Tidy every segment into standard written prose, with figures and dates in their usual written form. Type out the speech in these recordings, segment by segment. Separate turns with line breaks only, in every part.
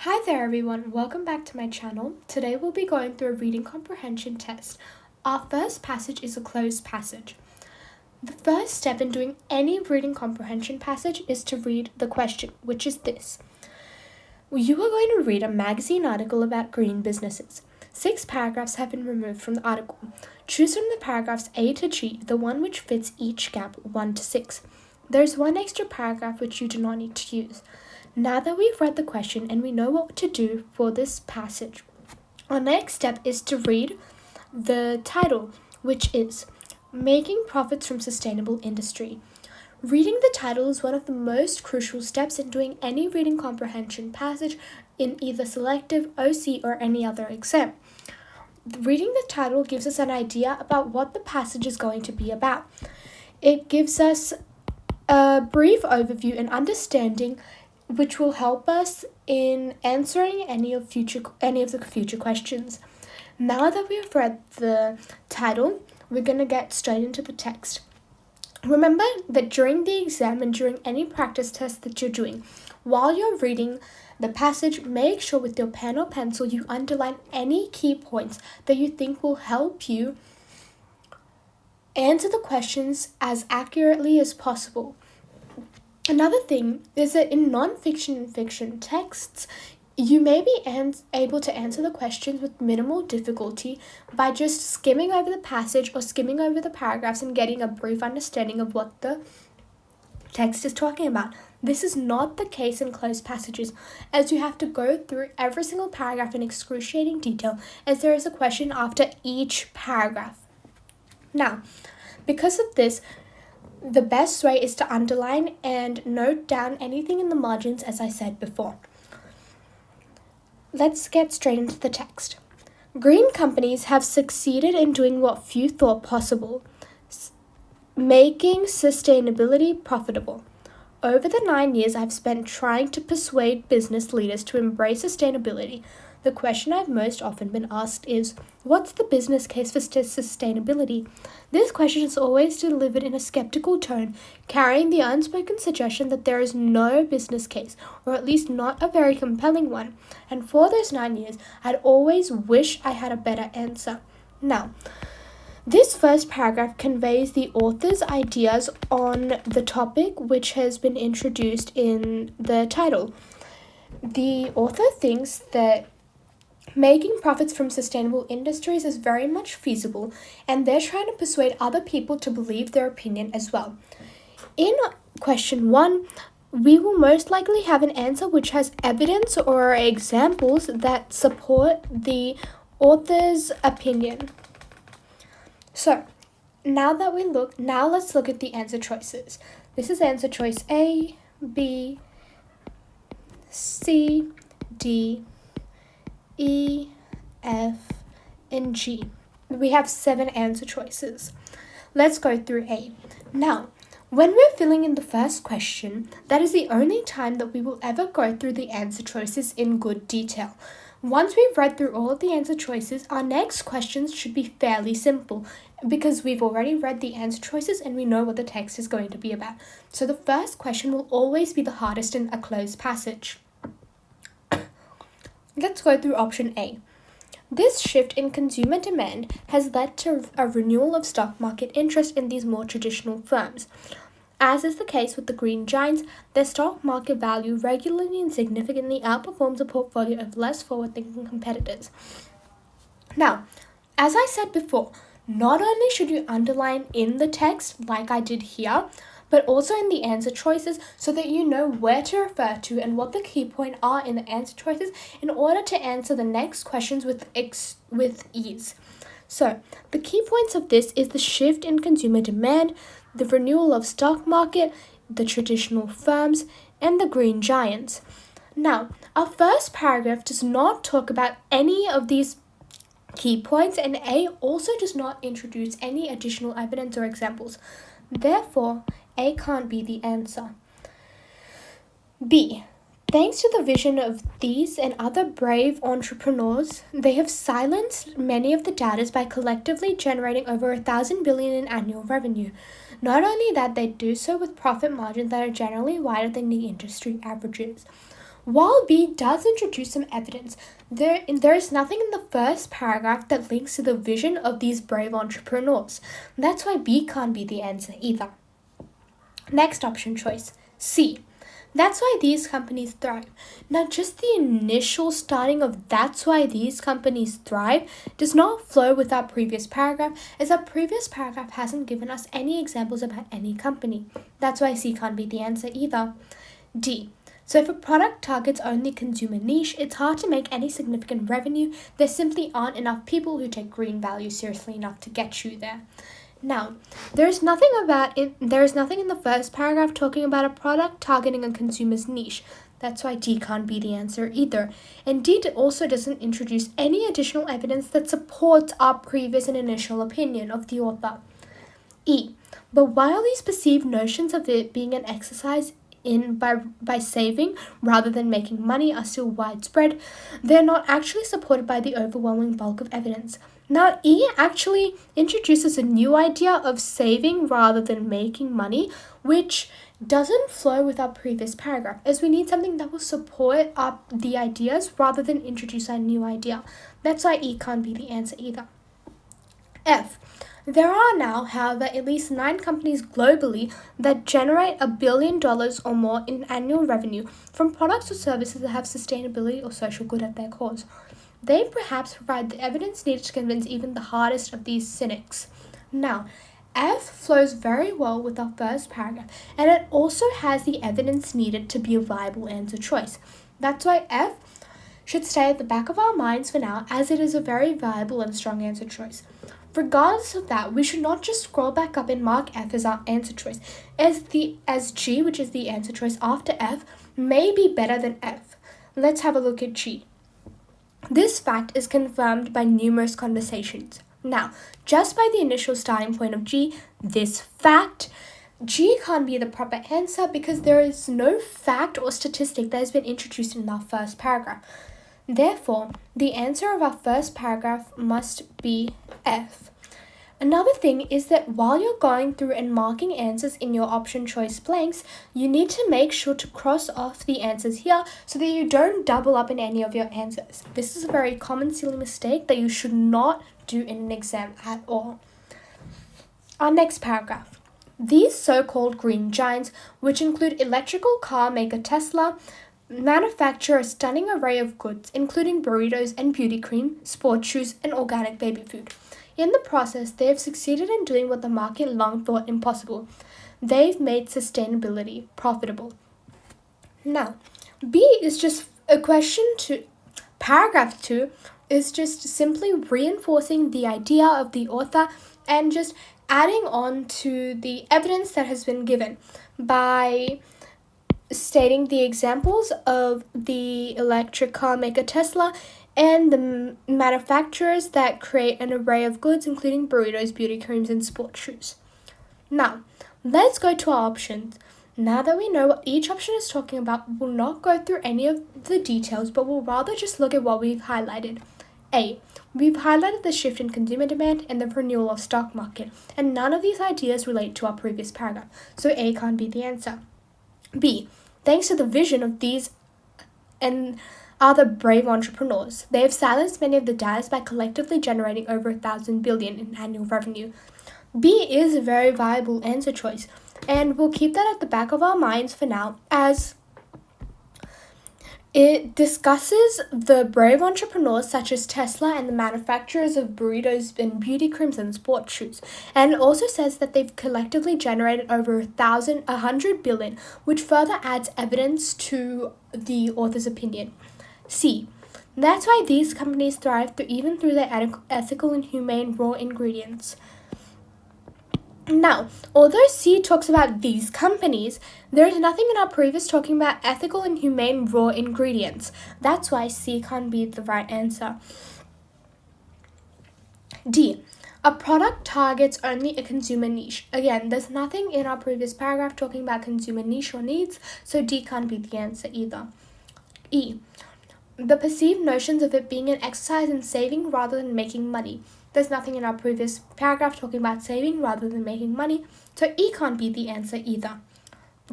Hi there everyone, welcome back to my channel. Today we'll be going through a reading comprehension test. Our first passage is a closed passage. The first step in doing any reading comprehension passage is to read the question, which is this. You are going to read a magazine article about green businesses. 6 paragraphs have been removed from the article. Choose from the paragraphs A to G, the one which fits each gap 1 to 6. There's one extra paragraph which you do not need to use. Now that we've read the question and we know what to do for this passage, our next step is to read the title, which is Making Profits from Sustainable Industry. Reading the title is one of the most crucial steps in doing any reading comprehension passage in either selective, OC, or any other exam. Reading the title gives us an idea about what the passage is going to be about. It gives us a brief overview and understanding which will help us in answering any of the future questions. Now that we've read the title, we're going to get straight into the text. Remember that during the exam and during any practice test that you're doing, while you're reading the passage, make sure with your pen or pencil you underline any key points that you think will help you answer the questions as accurately as possible. Another thing is that in non-fiction and fiction texts, you may be able to answer the questions with minimal difficulty by just skimming over the passage or skimming over the paragraphs and getting a brief understanding of what the text is talking about. This is not the case in closed passages, as you have to go through every single paragraph in excruciating detail, as there is a question after each paragraph. Now, because of this, the best way is to underline and note down anything in the margins, as I said before. Let's get straight into the text. Green companies have succeeded in doing what few thought possible, making sustainability profitable. Over the 9 years I've spent trying to persuade business leaders to embrace sustainability, the question I've most often been asked is, what's the business case for sustainability? This question is always delivered in a skeptical tone, carrying the unspoken suggestion that there is no business case, or at least not a very compelling one. And for those 9 years, I'd always wish I had a better answer. Now, this first paragraph conveys the author's ideas on the topic which has been introduced in the title. The author thinks that making profits from sustainable industries is very much feasible, and they're trying to persuade other people to believe their opinion as well. In question 1, we will most likely have an answer which has evidence or examples that support the author's opinion. So, let's look at the answer choices. This is answer choice A, B, C, D, E, F, and G. We have 7 answer choices. Let's go through A. Now, when we're filling in the first question, that is the only time that we will ever go through the answer choices in good detail. Once we've read through all of the answer choices, our next questions should be fairly simple because we've already read the answer choices and we know what the text is going to be about. So the first question will always be the hardest in a closed passage. Let's go through option A. This shift in consumer demand has led to a renewal of stock market interest in these more traditional firms. As is the case with the green giants, their stock market value regularly and significantly outperforms a portfolio of less forward-thinking competitors. Now, as I said before, not only should you underline in the text like I did here, but also in the answer choices so that you know where to refer to and what the key points are in the answer choices in order to answer the next questions with ease. So, the key points of this is the shift in consumer demand, the renewal of stock market, the traditional firms, and the green giants. Now, our first paragraph does not talk about any of these key points, and A also does not introduce any additional evidence or examples. Therefore, A can't be the answer. B. Thanks to the vision of these and other brave entrepreneurs, they have silenced many of the doubters by collectively generating over 1,000 billion in annual revenue. Not only that, they do so with profit margins that are generally wider than the industry averages. While B does introduce some evidence, there is nothing in the first paragraph that links to the vision of these brave entrepreneurs. That's why B can't be the answer either. Next option choice, C. That's why these companies thrive. Now, just the initial starting of that's why these companies thrive does not flow with our previous paragraph, as our previous paragraph hasn't given us any examples about any company. That's why C can't be the answer either. D. So if a product targets only consumer niche, it's hard to make any significant revenue. There simply aren't enough people who take green value seriously enough to get you there. Now, there is nothing in the first paragraph talking about a product targeting a consumer's niche. That's why D can't be the answer either. And D also doesn't introduce any additional evidence that supports our previous and initial opinion of the author. E. But while these perceived notions of it being an exercise by saving rather than making money are still widespread, they're not actually supported by the overwhelming bulk of evidence. Now, E actually introduces a new idea of saving rather than making money, which doesn't flow with our previous paragraph, as we need something that will support the ideas rather than introduce a new idea. That's why E can't be the answer either. F. There are now, however, at least 9 companies globally that generate $1 billion or more in annual revenue from products or services that have sustainability or social good at their cause. They perhaps provide the evidence needed to convince even the hardest of these cynics. Now, F flows very well with our first paragraph, and it also has the evidence needed to be a viable answer choice. That's why F should stay at the back of our minds for now, as it is a very viable and strong answer choice. Regardless of that, we should not just scroll back up and mark F as our answer choice, as G, which is the answer choice after F, may be better than F. Let's have a look at G. This fact is confirmed by numerous conversations. Now, just by the initial starting point of G, this fact, G can't be the proper answer because there is no fact or statistic that has been introduced in our first paragraph. Therefore, the answer of our first paragraph must be F. Another thing is that while you're going through and marking answers in your option choice blanks, you need to make sure to cross off the answers here so that you don't double up in any of your answers. This is a very common silly mistake that you should not do in an exam at all. Our next paragraph. These so-called green giants, which include electrical car maker Tesla, manufacture a stunning array of goods, including burritos and beauty cream, sports shoes, and organic baby food. In the process, they have succeeded in doing what the market long thought impossible. They've made sustainability profitable. Now, B is just a question to paragraph 2 is just simply reinforcing the idea of the author and just adding on to the evidence that has been given by stating the examples of the electric car maker Tesla and the manufacturers that create an array of goods, including burritos, beauty creams, and sports shoes. Now, let's go to our options. Now that we know what each option is talking about, we'll not go through any of the details, but we'll rather just look at what we've highlighted. A. We've highlighted the shift in consumer demand and the renewal of stock market, and none of these ideas relate to our previous paragraph, so A can't be the answer. B. Thanks to the vision of these and other brave entrepreneurs, they have silenced many of the doubters by collectively generating over 1,000 billion in annual revenue. B is a very viable answer choice, and we'll keep that at the back of our minds for now, as it discusses the brave entrepreneurs such as Tesla and the manufacturers of burritos and beauty creams and sports shoes, and it also says that they've collectively generated over 100 billion, which further adds evidence to the author's opinion. C. That's why these companies thrive even through their ethical and humane raw ingredients. Now, although C talks about these companies, there is nothing in our previous talking about ethical and humane raw ingredients. That's why C can't be the right answer. D. A product targets only a consumer niche. Again, there's nothing in our previous paragraph talking about consumer niche or needs, so D can't be the answer either. E. The perceived notions of it being an exercise in saving rather than making money. There's nothing in our previous paragraph talking about saving rather than making money, so E can't be the answer either.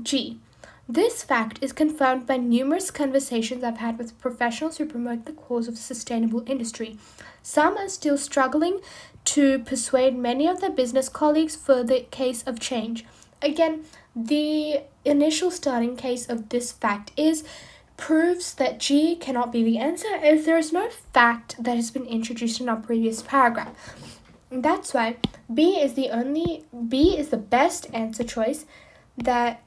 G. This fact is confirmed by numerous conversations I've had with professionals who promote the cause of sustainable industry. Some are still struggling to persuade many of their business colleagues for the case of change. Again, the initial starting case of this fact proves that G cannot be the answer as there is no fact that has been introduced in our previous paragraph. That's why B is the best answer choice that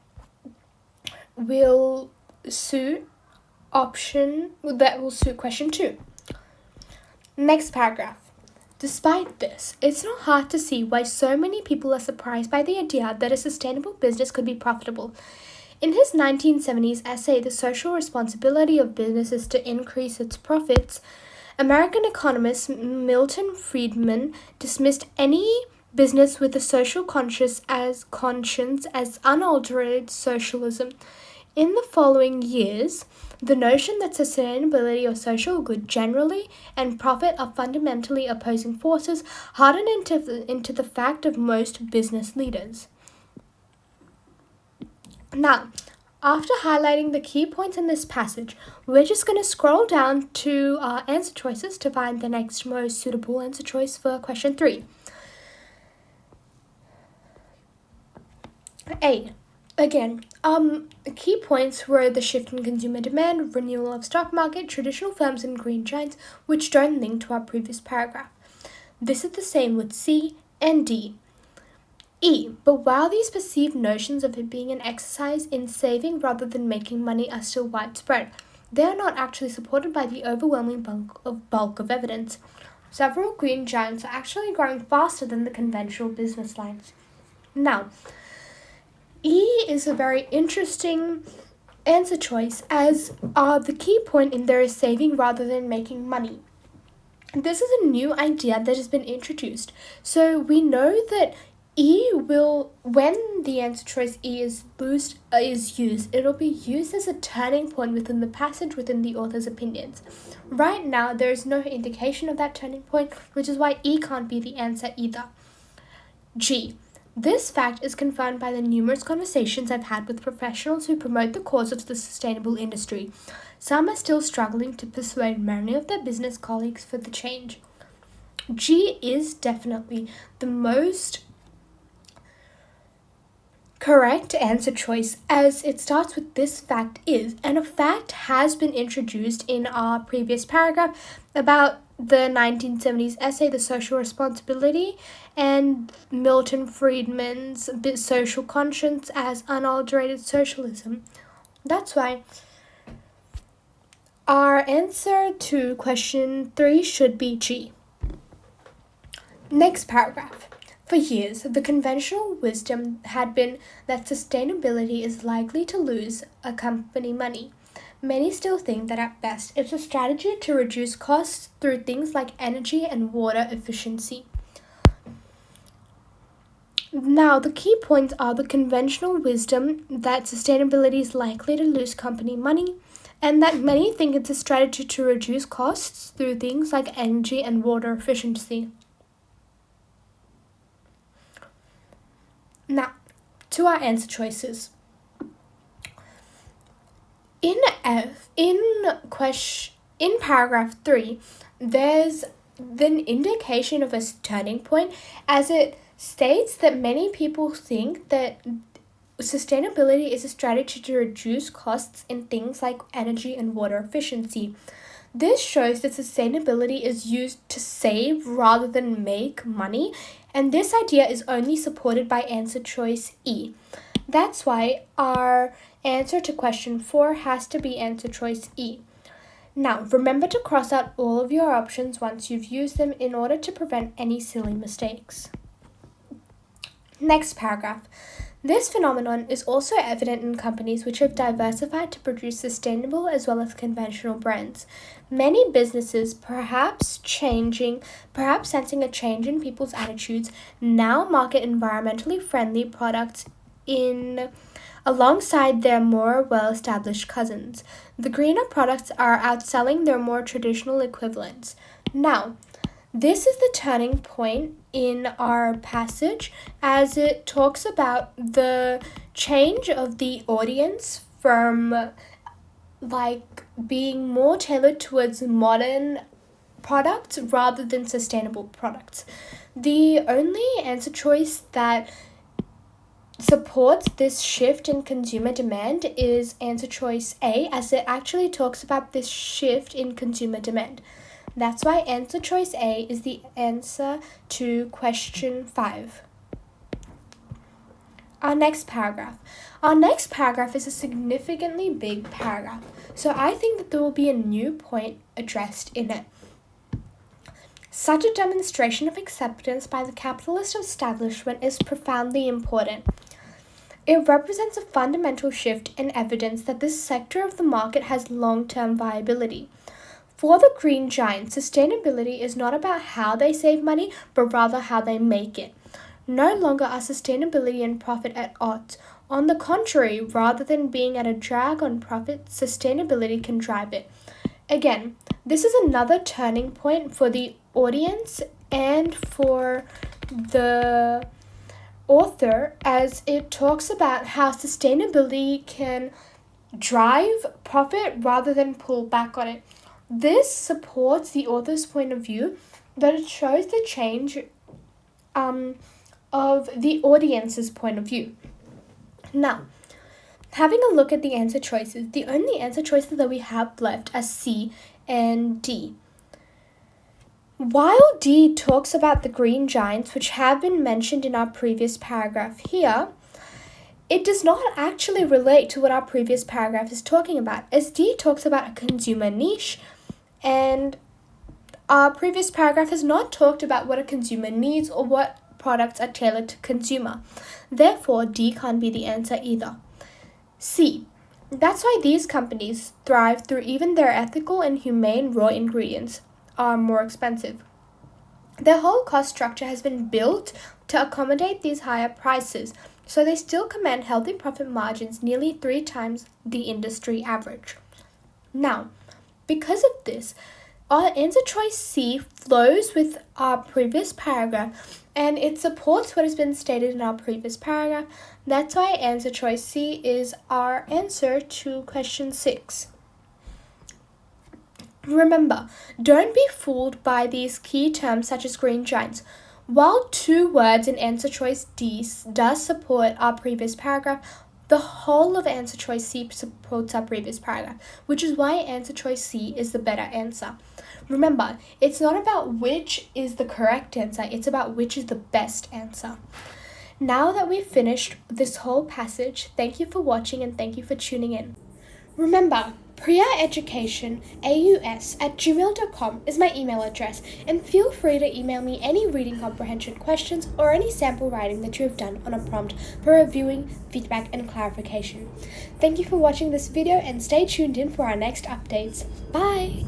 will suit question 2. Next paragraph. Despite this, it's not hard to see why so many people are surprised by the idea that a sustainable business could be profitable. In his 1970s essay, The Social Responsibility of Businesses to Increase Its Profits, American economist Milton Friedman dismissed any business with a social conscience as unaltered socialism. In the following years, the notion that sustainability or social good generally and profit are fundamentally opposing forces hardened into the fact of most business leaders. Now, after highlighting the key points in this passage, we're just going to scroll down to our answer choices to find the next most suitable answer choice for question 3. A. Again, key points were the shift in consumer demand, renewal of stock market, traditional firms, and green giants, which don't link to our previous paragraph. This is the same with C and D. E. But while these perceived notions of it being an exercise in saving rather than making money are still widespread, they are not actually supported by the overwhelming bulk of evidence. Several green giants are actually growing faster than the conventional business lines. Now, E is a very interesting answer choice as the key point in there is saving rather than making money. This is a new idea that has been introduced. So we know that E will, when the answer choice E is used, it'll be used as a turning point within the passage within the author's opinions. Right now, there is no indication of that turning point, which is why E can't be the answer either. G. This fact is confirmed by the numerous conversations I've had with professionals who promote the cause of the sustainable industry. Some are still struggling to persuade many of their business colleagues for the change. G is definitely the most correct answer choice as it starts with this fact is, and a fact has been introduced in our previous paragraph about the 1970s essay, The Social Responsibility, and Milton Friedman's social conscience as unadulterated socialism. That's why our answer to question 3 should be G. Next paragraph. For years, the conventional wisdom had been that sustainability is likely to lose a company money. Many still think that at best it's a strategy to reduce costs through things like energy and water efficiency. Now, the key points are the conventional wisdom that sustainability is likely to lose company money, and that many think it's a strategy to reduce costs through things like energy and water efficiency. Now, to our answer choices. In paragraph 3, there's an indication of a turning point as it states that many people think that sustainability is a strategy to reduce costs in things like energy and water efficiency. This shows that sustainability is used to save rather than make money, and this idea is only supported by answer choice E. That's why our answer to question 4 has to be answer choice E. Now, remember to cross out all of your options once you've used them in order to prevent any silly mistakes. Next paragraph. This phenomenon is also evident in companies which have diversified to produce sustainable as well as conventional brands. Many businesses, perhaps sensing a change in people's attitudes, now market environmentally friendly products alongside their more well-established cousins. The greener products are outselling their more traditional equivalents. Now, this is the turning point in our passage as it talks about the change of the audience from like being more tailored towards modern products rather than sustainable products. The only answer choice that supports this shift in consumer demand is answer choice A, as it actually talks about this shift in consumer demand. That's why answer choice A is the answer to question 5. Our next paragraph. Our next paragraph is a significantly big paragraph, so I think that there will be a new point addressed in it. Such a demonstration of acceptance by the capitalist establishment is profoundly important. It represents a fundamental shift in evidence that this sector of the market has long-term viability. For the green giants, sustainability is not about how they save money, but rather how they make it. No longer are sustainability and profit at odds. On the contrary, rather than being at a drag on profit, sustainability can drive it. Again, this is another turning point for the audience and for the author, as it talks about how sustainability can drive profit rather than pull back on it. This supports the author's point of view that it shows the change of the audience's point of view. Now, having a look at the answer choices, the only answer choices that we have left are C and D. While D talks about the green giants, which have been mentioned in our previous paragraph here, it does not actually relate to what our previous paragraph is talking about, as D talks about a consumer niche, and our previous paragraph has not talked about what a consumer needs or what products are tailored to consumer. Therefore, D can't be the answer either. C. That's why these companies thrive through even their ethical and humane raw ingredients are more expensive. Their whole cost structure has been built to accommodate these higher prices, so they still command healthy profit margins nearly 3 times the industry average. Now, because of this, our answer choice C flows with our previous paragraph, and it supports what has been stated in our previous paragraph. That's why answer choice C is our answer to question 6. Remember, don't be fooled by these key terms such as green giants. While 2 words in answer choice D does support our previous paragraph, the whole of answer choice C supports our previous paragraph, which is why answer choice C is the better answer. Remember, it's not about which is the correct answer, it's about which is the best answer. Now that we've finished this whole passage, thank you for watching and thank you for tuning in. Remember, priyaeducationaus@gmail.com is my email address, and feel free to email me any reading comprehension questions or any sample writing that you have done on a prompt for reviewing, feedback, and clarification. Thank you for watching this video and stay tuned in for our next updates. Bye!